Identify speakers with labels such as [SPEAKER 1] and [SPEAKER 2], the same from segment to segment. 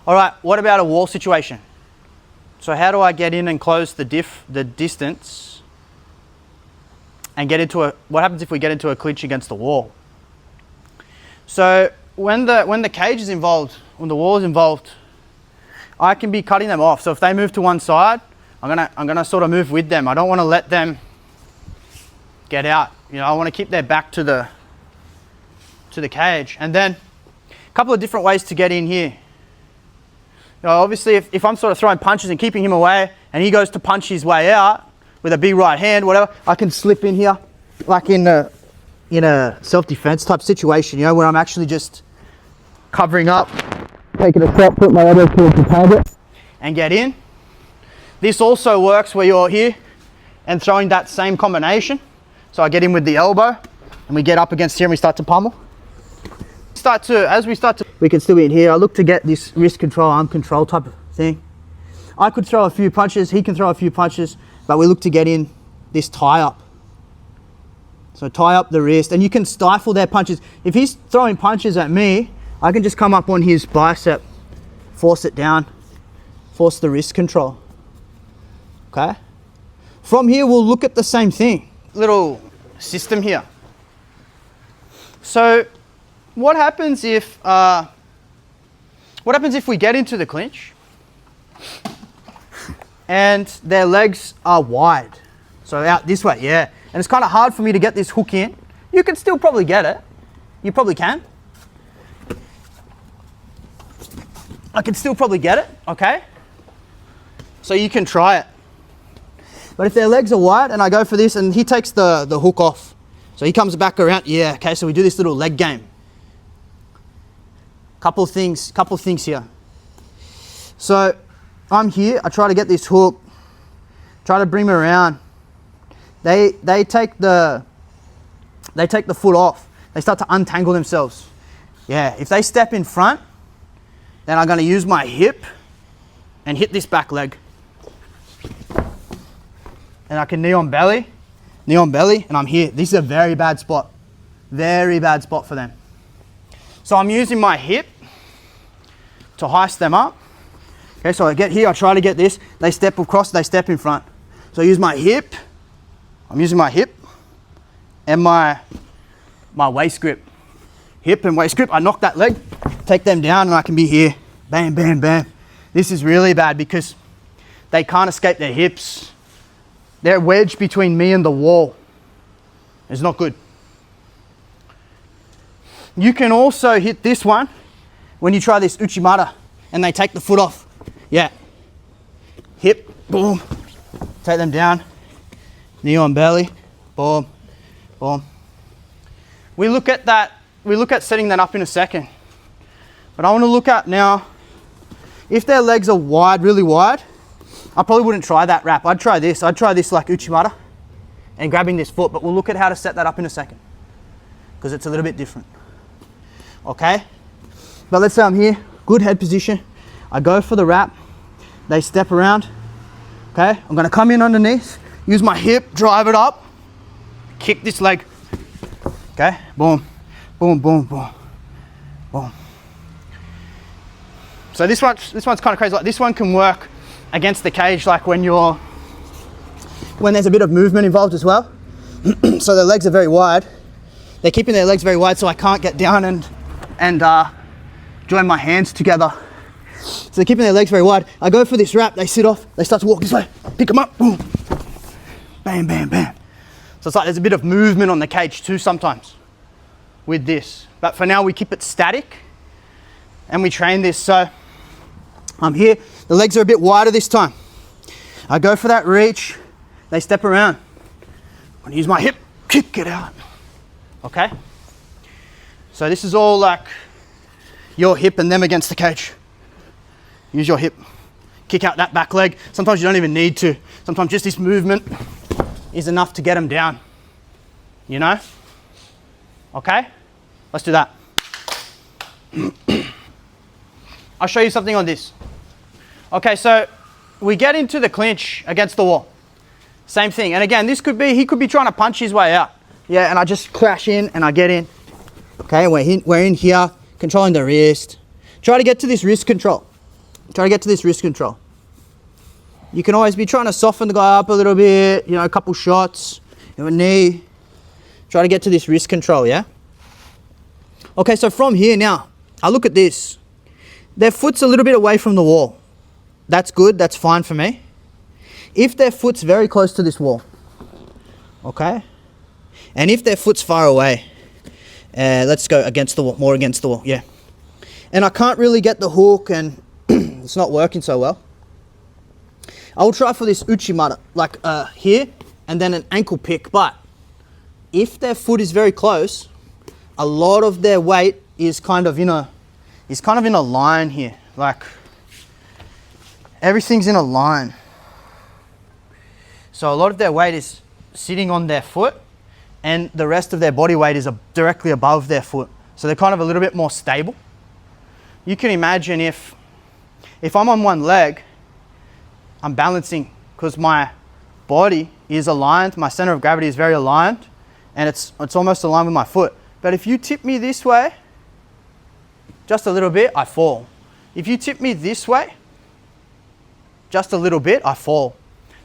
[SPEAKER 1] All right, what about a wall situation? So how do I get in and close the distance and get into what happens if we get into a clinch against the wall? So when the cage is involved, when the wall is involved, I can be cutting them off. So if they move to one side, I'm gonna sort of move with them. I don't want to let them get out. You know, I want to keep their back to the cage. And then a couple of different ways to get in here. You know, obviously if I'm sort of throwing punches and keeping him away and he goes to punch his way out with a big right hand, whatever, I can slip in here like in a self-defense type situation, you know, where I'm actually just covering up, taking a step, put my elbow towards the target and get in. This also works where you're here and throwing that same combination. So I get in with the elbow and we get up against here and we start to pummel. We can still be in here. I look to get this wrist control, arm control type of thing. I could throw a few punches, he can throw a few punches, but we look to get in this tie up. So tie up the wrist and you can stifle their punches. If he's throwing punches at me, I can just come up on his bicep, force it down, force the wrist control. Okay? From here, we'll look at the same thing. Little system here. So what happens if we get into the clinch and their legs are wide? So out this way, yeah. And it's kind of hard for me to get this hook in. You can still probably get it. You probably can. I can still probably get it, okay? So you can try it. But if their legs are wide and I go for this and he takes the hook off, so he comes back around, yeah, okay, so we do this little leg game. Couple of things here. So I'm here, I try to get this hook, try to bring him around. They take the foot off. They start to untangle themselves. Yeah, if they step in front, then I'm gonna use my hip and hit this back leg. And I can knee on belly, and I'm here. This is a very bad spot for them. So I'm using my hip to heist them up. Okay, so I get here, I try to get this. They step across, they step in front. So I use my hip. I'm using my hip and my waist grip. Hip and waist grip, I knock that leg, take them down, and I can be here. Bam, bam, bam. This is really bad because they can't escape their hips. They're wedged between me and the wall. It's not good. You can also hit this one when you try this uchimata and they take the foot off. Yeah. Hip, boom. Take them down. Knee on belly, boom, boom. We look at setting that up in a second. But I want to look at now, if their legs are wide, really wide, I probably wouldn't try that wrap. I'd try this like uchimata and grabbing this foot, but we'll look at how to set that up in a second because it's a little bit different. Okay? But let's say I'm here, good head position. I go for the wrap. They step around. Okay? I'm going to come in underneath, use my hip, drive it up, kick this leg. Okay? Boom, boom, boom, boom, boom. So this one's kind of crazy. Like this one can work against the cage, like when there's a bit of movement involved as well. So their legs are very wide. They're keeping their legs very wide, so I can't get down and join my hands together. So they're keeping their legs very wide. I go for this wrap. They sit off. They start to walk this way. Pick them up. Boom. Bam, bam, bam. So it's like there's a bit of movement on the cage too sometimes with this. But for now, we keep it static and we train this. So I'm here. The legs are a bit wider this time. I go for that reach. They step around. I'm gonna use my hip, kick it out. Okay? So this is all like your hip and them against the cage. Use your hip, kick out that back leg. Sometimes you don't even need to. Sometimes just this movement is enough to get them down. You know? Okay? Let's do that. I'll show you something on this. Okay, so we get into the clinch against the wall. Same thing. And again, he could be trying to punch his way out. Yeah, and I just crash in and I get in. Okay, we're in here, controlling the wrist. Try to get to this wrist control. Try to get to this wrist control. You can always be trying to soften the guy up a little bit, you know, a couple shots, you know, a knee. Try to get to this wrist control, yeah? Okay, so from here now, I look at this. Their foot's a little bit away from the wall. That's good, that's fine for me. If their foot's very close to this wall, okay? And if their foot's far away, let's go against the wall, more against the wall, yeah. And I can't really get the hook and it's not working so well. I will try for this uchimata, like here, and then an ankle pick. But if their foot is very close, a lot of their weight is kind of in a line here. Like everything's in a line. So a lot of their weight is sitting on their foot, and the rest of their body weight is directly above their foot. So they're kind of a little bit more stable. You can imagine if I'm on one leg, I'm balancing because my body is aligned, my center of gravity is very aligned, and it's almost aligned with my foot. But if you tip me this way, just a little bit, I fall. If you tip me this way, just a little bit, I fall.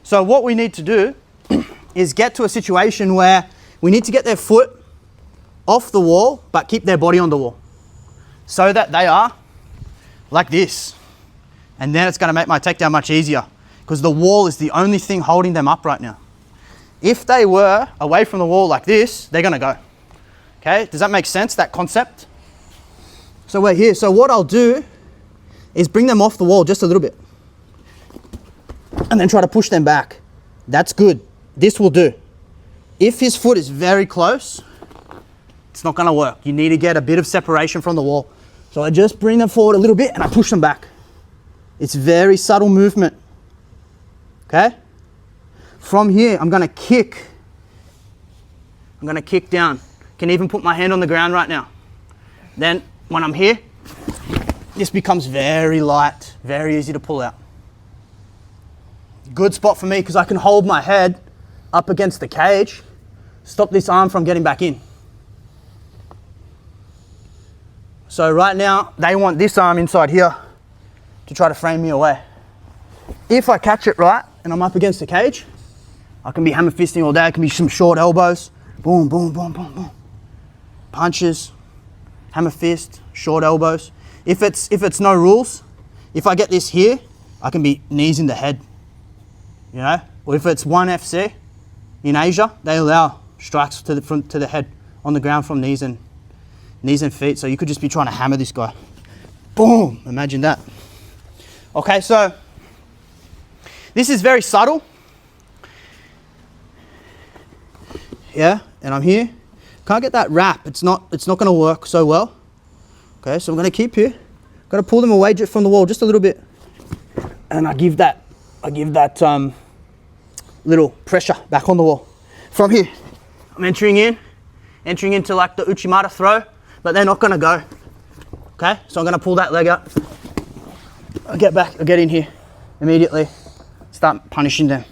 [SPEAKER 1] So what we need to do is get to a situation where we need to get their foot off the wall, but keep their body on the wall, so that they are like this. And then it's gonna make my takedown much easier, because the wall is the only thing holding them up right now. If they were away from the wall like this, they're gonna go. Okay, does that make sense, that concept? So we're here. So what I'll do is bring them off the wall just a little bit. And then try to push them back. That's good. This will do. If his foot is very close, it's not gonna work. You need to get a bit of separation from the wall. So I just bring them forward a little bit and I push them back. It's very subtle movement. Okay? From here, I'm gonna kick. I'm gonna kick down. Can even put my hand on the ground right now. Then when I'm here, this becomes very light, very easy to pull out. Good spot for me because I can hold my head up against the cage, stop this arm from getting back in. So right now, they want this arm inside here to try to frame me away. If I catch it right and I'm up against the cage, I can be hammer fisting all day. It can be some short elbows. Boom, boom, boom, boom, boom. Punches, hammer fist, short elbows. If it's no rules, if I get this here, I can be knees in the head. You know? Or if it's 1FC in Asia, they allow strikes to the head on the ground from knees and feet. So you could just be trying to hammer this guy. Boom! Imagine that. Okay, so this is very subtle. Yeah, and I'm here. Can't get that wrap. It's not going to work so well. Okay, so I'm going to keep here. Got to pull them away from the wall just a little bit, and I give that little pressure back on the wall. From here, I'm entering into like the uchimata throw, but they're not going to go. Okay, so I'm going to pull that leg up. I get back. I get in here immediately. Start punishing them.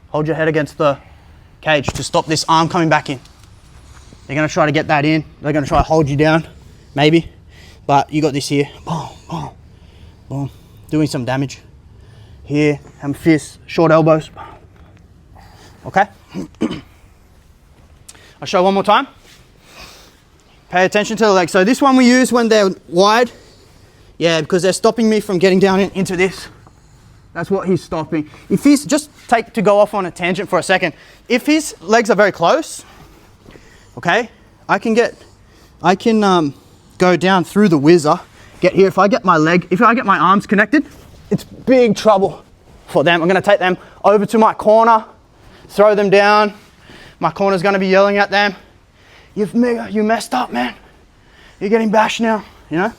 [SPEAKER 1] Hold your head against the cage to stop this arm coming back in. They're going to try to get that in. They're going to try to hold you down, maybe. But you got this here. Boom, boom, boom. Doing some damage. Here, hammer fist, short elbows. Okay? I'll show one more time. Pay attention to the legs. So this one we use when they're wide. Yeah, because they're stopping me from getting down into this. That's what he's stopping. If he's, just to go off on a tangent for a second. If his legs are very close, okay, I can go down through the whizzer, get here. If I get my arms connected, it's big trouble for them. I'm gonna take them over to my corner, throw them down. My corner's gonna be yelling at them. You messed up, man. You're getting bashed now, you know?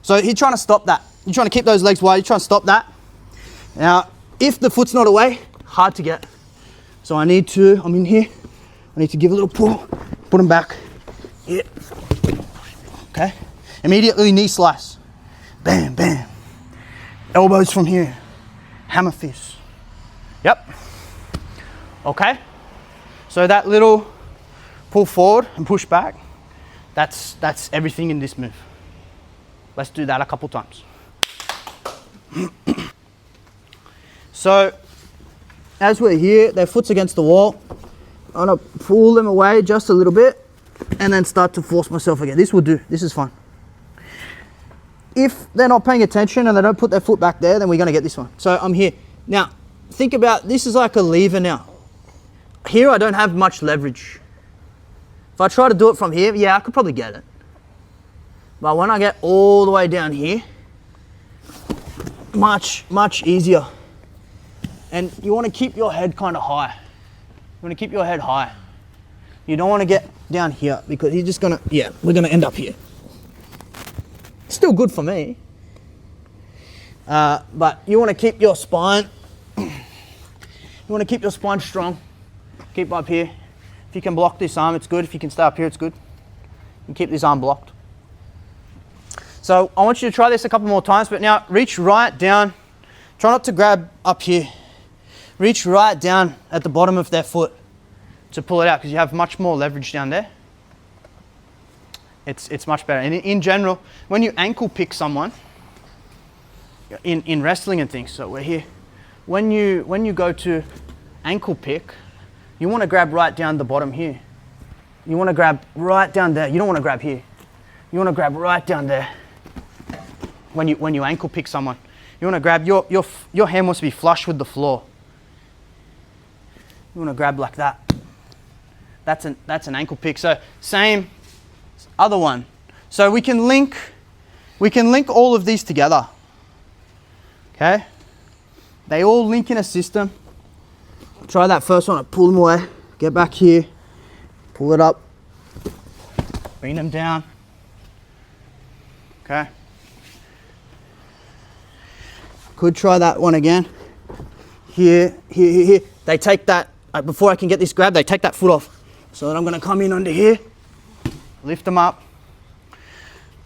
[SPEAKER 1] So he's trying to stop that. You're trying to keep those legs wide, you're trying to stop that. Now, if the foot's not away, hard to get. So I'm in here, I need to give a little pull, put them back. Yeah. Okay. Immediately knee slice. Bam, bam. Elbows from here. Hammer fist. Yep. Okay. So that little pull forward and push back, That's everything in this move. Let's do that a couple times. So, as we're here, their foot's against the wall. I'm gonna pull them away just a little bit and then start to force myself again. This will do, this is fine. If they're not paying attention and they don't put their foot back there, then we're gonna get this one. So I'm here. Now, think about, this is like a lever now. Here I don't have much leverage. If I try to do it from here, yeah, I could probably get it. But when I get all the way down here, much easier. And you want to keep your head kind of high. You want to keep your head high. You don't want to get down here because you're just gonna, yeah, we're gonna end up here. Still good for me. But you want to keep your spine, you want to keep your spine strong. Keep up here. If you can block this arm, it's good. If you can stay up here, it's good. And keep this arm blocked. So I want you to try this a couple more times, but now reach right down. Try not to grab up here. Reach right down at the bottom of their foot to pull it out because you have much more leverage down there. It's much better. And in general, when you ankle pick someone, in wrestling and things, so we're here, when you go to ankle pick, you want to grab right down the bottom here. You want to grab right down there. You don't want to grab here. You want to grab right down there. When you ankle pick someone, you want to grab your hand wants to be flush with the floor. You want to grab like that. That's an ankle pick. So same other one. So we can link all of these together. Okay? They all link in a system. Try that first one, pull them away, get back here, pull it up, bring them down. Okay? Could try that one again. Here. They take that, before I can get this grab, they take that foot off. So then I'm gonna come in under here, lift them up.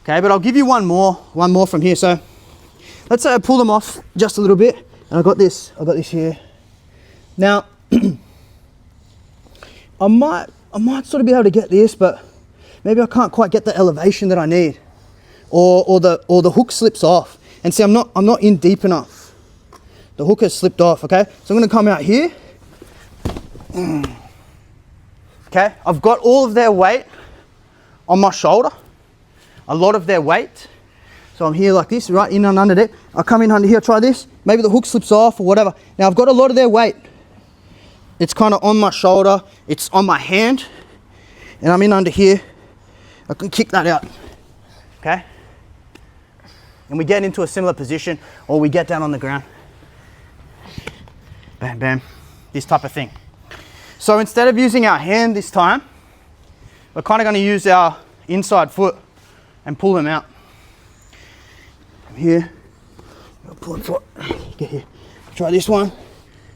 [SPEAKER 1] Okay, but I'll give you one more from here. So let's say I pull them off just a little bit, and I got this here. Now, I might sort of be able to get this, but maybe I can't quite get the elevation that I need, or the hook slips off. And see, I'm not in deep enough. The hook has slipped off. Okay, so I'm going to come out here. Okay, I've got all of their weight on my shoulder, a lot of their weight. So I'm here like this, right in and under there. I come in under here, try this. Maybe the hook slips off or whatever. Now I've got a lot of their weight. It's kind of on my shoulder, it's on my hand, and I'm in under here. I can kick that out, okay? And we get into a similar position, or we get down on the ground. Bam, bam, this type of thing. So instead of using our hand this time, we're kind of going to use our inside foot and pull them out. From here, pull foot, get here. Try this one.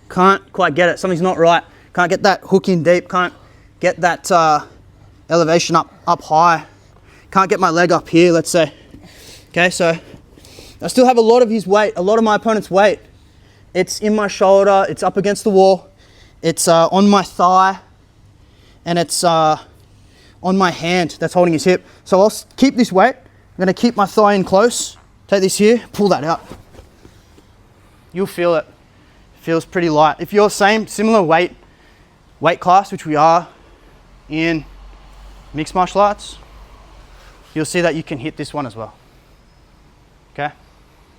[SPEAKER 1] Can't quite get it, something's not right. Can't get that hook in deep, can't get that elevation up high. Can't get my leg up here, let's say. Okay, so I still have a lot of his weight, a lot of my opponent's weight. It's in my shoulder, it's up against the wall, it's on my thigh, and it's on my hand that's holding his hip. So I'll keep this weight, I'm gonna keep my thigh in close, take this here, pull that out. You'll feel it. Feels pretty light. If you're similar weight class, which we are in mixed martial arts, you'll see that you can hit this one as well. Okay,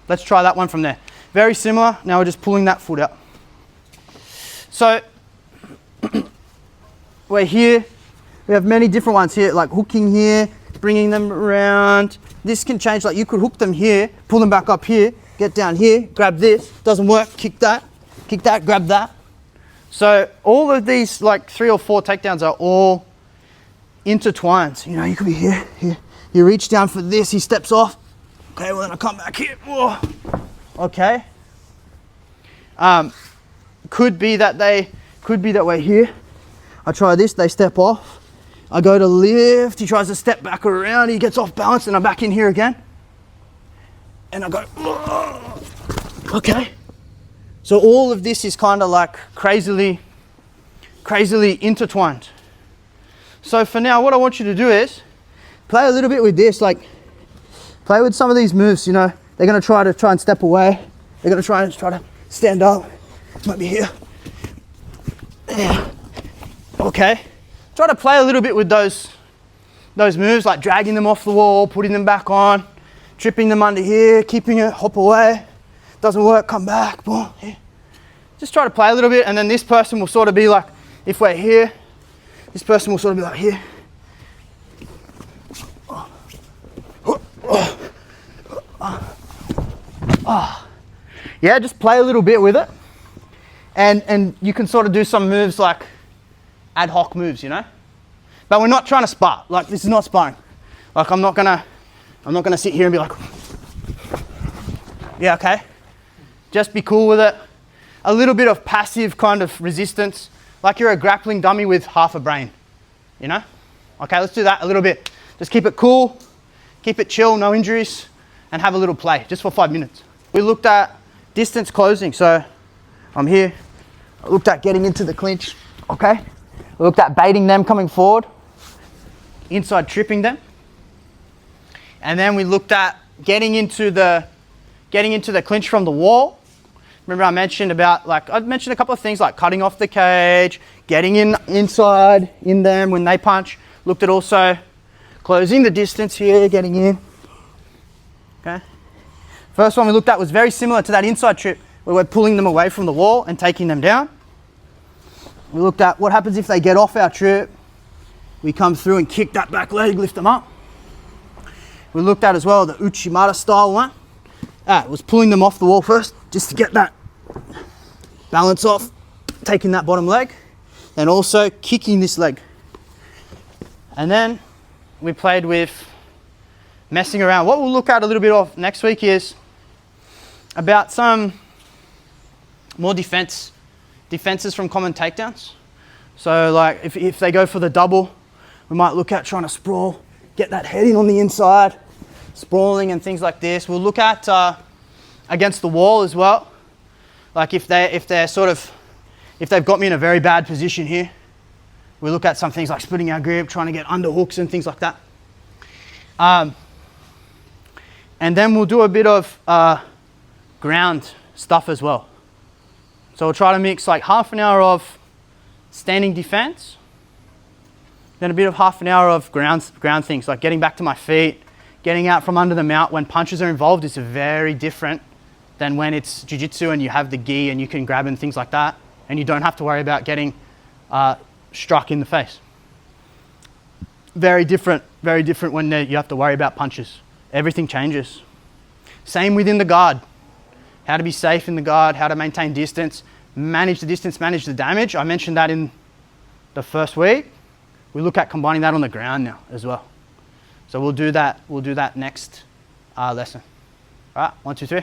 [SPEAKER 1] let's try that one from there. Very similar. Now we're just pulling that foot out. So we're here. We have many different ones here, like hooking here, bringing them around. This can change. Like you could hook them here, pull them back up here, get down here, grab this. Doesn't work. Kick that, grab that. So all of these, like 3 or 4 takedowns, are all intertwined. You know, you could be here. You reach down for this. He steps off. Okay, well then I come back here. Whoa. Okay. Could be that we're here. I try this. They step off. I go to lift. He tries to step back around. He gets off balance, and I'm back in here again. And I go. Whoa. Okay. So all of this is kind of like crazily intertwined. So for now, what I want you to do is play a little bit with this, like play with some of these moves, you know. They're gonna try and step away. They're gonna try to stand up. Might be here. Yeah. Okay. Try to play a little bit with those moves, like dragging them off the wall, putting them back on, tripping them under here, keeping it, hop away. Doesn't work, come back, boom, here. Just try to play a little bit, and then this person will sort of be like, if we're here, this person will sort of be like here. Yeah, just play a little bit with it. And you can sort of do some moves like ad hoc moves, you know? But we're not trying to spar. Like, this is not sparring. Like, I'm not gonna sit here and be like, yeah, okay. Just be cool with it. A little bit of passive kind of resistance, like you're a grappling dummy with half a brain, you know? Okay, let's do that a little bit. Just keep it cool, keep it chill, no injuries, and have a little play, just for 5 minutes. We looked at distance closing, so I'm here. I looked at getting into the clinch, okay? We looked at baiting them coming forward, inside tripping them. And then we looked at getting into the clinch from the wall. Remember I mentioned a couple of things like cutting off the cage, getting inside in them when they punch. Looked at also closing the distance here, getting in. Okay. First one we looked at was very similar to that inside trip where we're pulling them away from the wall and taking them down. We looked at what happens if they get off our trip. We come through and kick that back leg, lift them up. We looked at as well the Uchimata style one. It was pulling them off the wall first, just to get that balance off, taking that bottom leg, and also kicking this leg. And then we played with messing around. What we'll look at a little bit of next week is about some more defenses from common takedowns. So like if they go for the double, we might look at trying to sprawl, get that head in on the inside, sprawling and things like this. We'll look at against the wall as well. Like if they've got me in a very bad position here, we look at some things like splitting our grip, trying to get under hooks and things like that. And then we'll do a bit of ground stuff as well. So we'll try to mix like half an hour of standing defense, then a bit of half an hour of ground things like getting back to my feet, getting out from under the mount. When punches are involved, it's very different than when it's jiu-jitsu and you have the gi and you can grab and things like that, and you don't have to worry about getting struck in the face. Very different when you have to worry about punches. Everything changes. Same within the guard. How to be safe in the guard, how to maintain distance, manage the distance, manage the damage. I mentioned that in the first week. We look at combining that on the ground now as well. So we'll do that next lesson. All right, 1, 2, 3.